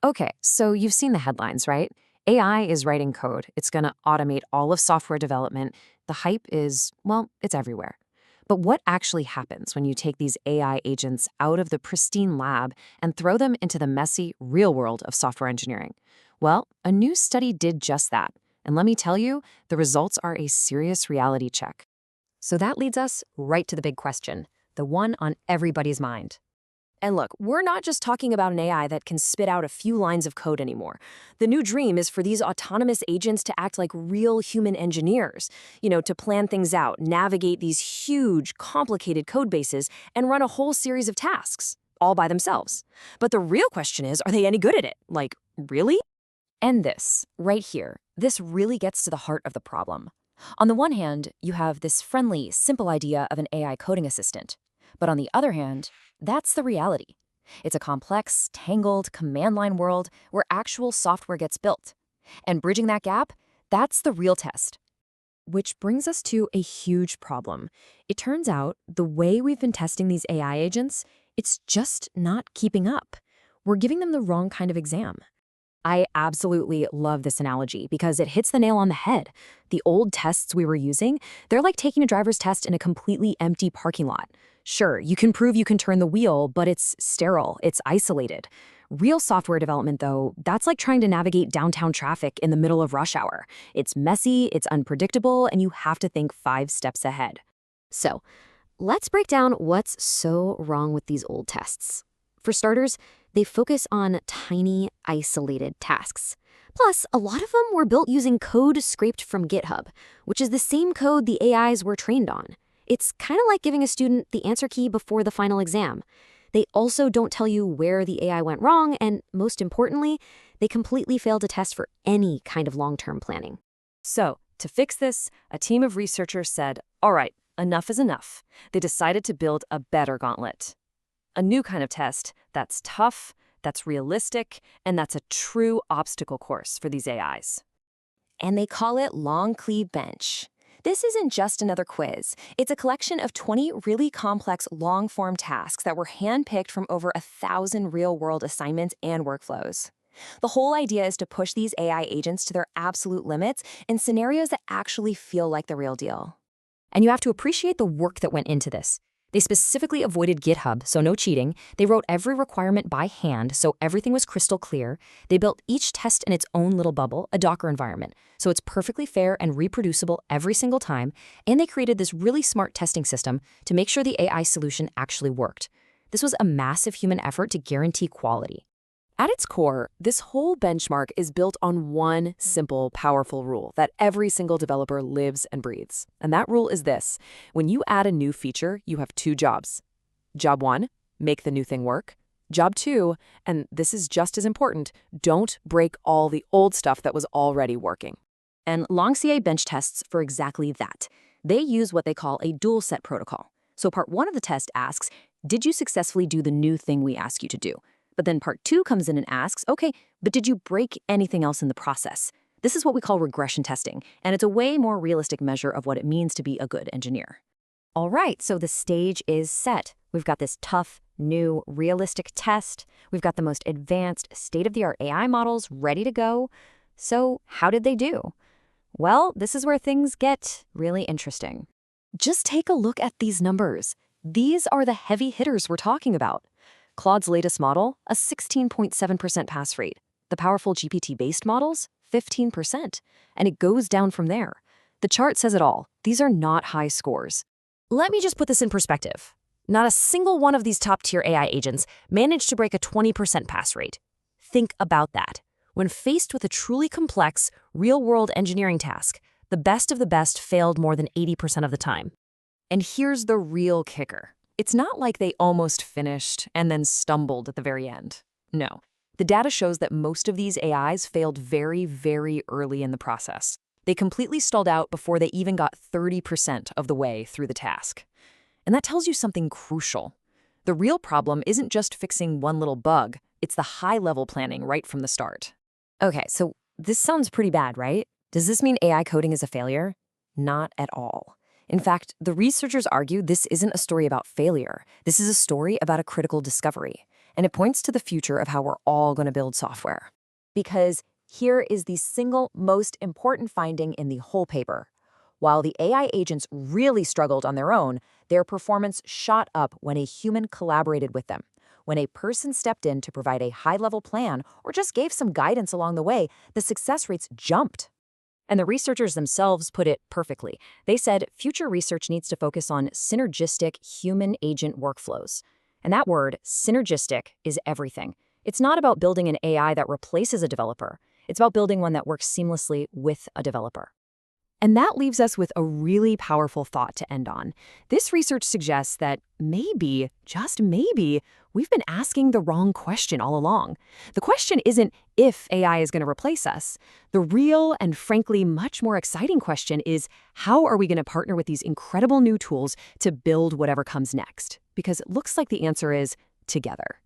Okay, so you've seen the headlines, right? AI is writing code. It's going to automate all of software development. The hype is, well, it's everywhere. But what actually happens when you take these AI agents out of the pristine lab and throw them into the messy, real world of software engineering? Well, a new study did just that. And let me tell you, the results are a serious reality check. So that leads us right to the big question, the one on everybody's mind. And look, we're not just talking about an AI that can spit out a few lines of code anymore. The new dream is for these autonomous agents to act like real human engineers, to plan things out, navigate these huge, complicated code bases, and run a whole series of tasks, all by themselves. But the real question is, are they any good at it? Like, really? And this, right here, this really gets to the heart of the problem. On the one hand, you have this friendly, simple idea of an AI coding assistant. But on the other hand, that's the reality. It's a complex, tangled, command line world where actual software gets built. And bridging that gap, that's the real test. Which brings us to a huge problem. It turns out the way we've been testing these AI agents, it's just not keeping up. We're giving them the wrong kind of exam. I absolutely love this analogy because it hits the nail on the head. The old tests we were using, they're like taking a driver's test in a completely empty parking lot. Sure, you can prove you can turn the wheel, but it's sterile, it's isolated. Real software development, though, that's like trying to navigate downtown traffic in the middle of rush hour. It's messy, it's unpredictable, and you have to think 5 steps ahead. So, let's break down what's so wrong with these old tests. For starters, they focus on tiny, isolated tasks. Plus, a lot of them were built using code scraped from GitHub, which is the same code the AIs were trained on. It's kind of like giving a student the answer key before the final exam. They also don't tell you where the AI went wrong, and most importantly, they completely fail to test for any kind of long-term planning. So, to fix this, a team of researchers said, all right, enough is enough. They decided to build a better gauntlet. A new kind of test that's tough, that's realistic, and that's a true obstacle course for these AIs. And they call it LongCLI-Bench. This isn't just another quiz. It's a collection of 20 really complex long-form tasks that were handpicked from over 1,000 real-world assignments and workflows. The whole idea is to push these AI agents to their absolute limits in scenarios that actually feel like the real deal. And you have to appreciate the work that went into this. They specifically avoided GitHub, so no cheating. They wrote every requirement by hand, so everything was crystal clear. They built each test in its own little bubble, a Docker environment, so it's perfectly fair and reproducible every single time. And they created this really smart testing system to make sure the AI solution actually worked. This was a massive human effort to guarantee quality. At its core, this whole benchmark is built on one simple, powerful rule that every single developer lives and breathes. And that rule is this: when you add a new feature, you have 2 jobs. Job 1, make the new thing work. Job 2, and this is just as important, don't break all the old stuff that was already working. And LongCLI-Bench tests for exactly that. They use what they call a dual set protocol. So part 1 of the test asks, did you successfully do the new thing we ask you to do? But then part 2 comes in and asks, okay, but did you break anything else in the process? This is what we call regression testing, and it's a way more realistic measure of what it means to be a good engineer. All right, so the stage is set. We've got this tough, new, realistic test. We've got the most advanced, state-of-the-art AI models ready to go. So how did they do? Well, this is where things get really interesting. Just take a look at these numbers. These are the heavy hitters we're talking about. Claude's latest model, a 16.7% pass rate. The powerful GPT-based models, 15%. And it goes down from there. The chart says it all. These are not high scores. Let me just put this in perspective. Not a single one of these top-tier AI agents managed to break a 20% pass rate. Think about that. When faced with a truly complex, real-world engineering task, the best of the best failed more than 80% of the time. And here's the real kicker. It's not like they almost finished and then stumbled at the very end. No. The data shows that most of these AIs failed very, very early in the process. They completely stalled out before they even got 30% of the way through the task. And that tells you something crucial. The real problem isn't just fixing one little bug, it's the high-level planning right from the start. Okay, so this sounds pretty bad, right? Does this mean AI coding is a failure? Not at all. In fact, the researchers argue this isn't a story about failure. This is a story about a critical discovery. and it points to the future of how we're all going to build software. Because here is the single most important finding in the whole paper. While the AI agents really struggled on their own, their performance shot up when a human collaborated with them. When a person stepped in to provide a high-level plan or just gave some guidance along the way, the success rates jumped. And the researchers themselves put it perfectly. They said future research needs to focus on synergistic human-agent workflows. And that word, synergistic, is everything. It's not about building an AI that replaces a developer. It's about building one that works seamlessly with a developer. And that leaves us with a really powerful thought to end on. This research suggests that maybe, just maybe, we've been asking the wrong question all along. The question isn't if AI is going to replace us. The real and frankly much more exciting question is how are we going to partner with these incredible new tools to build whatever comes next? Because it looks like the answer is together.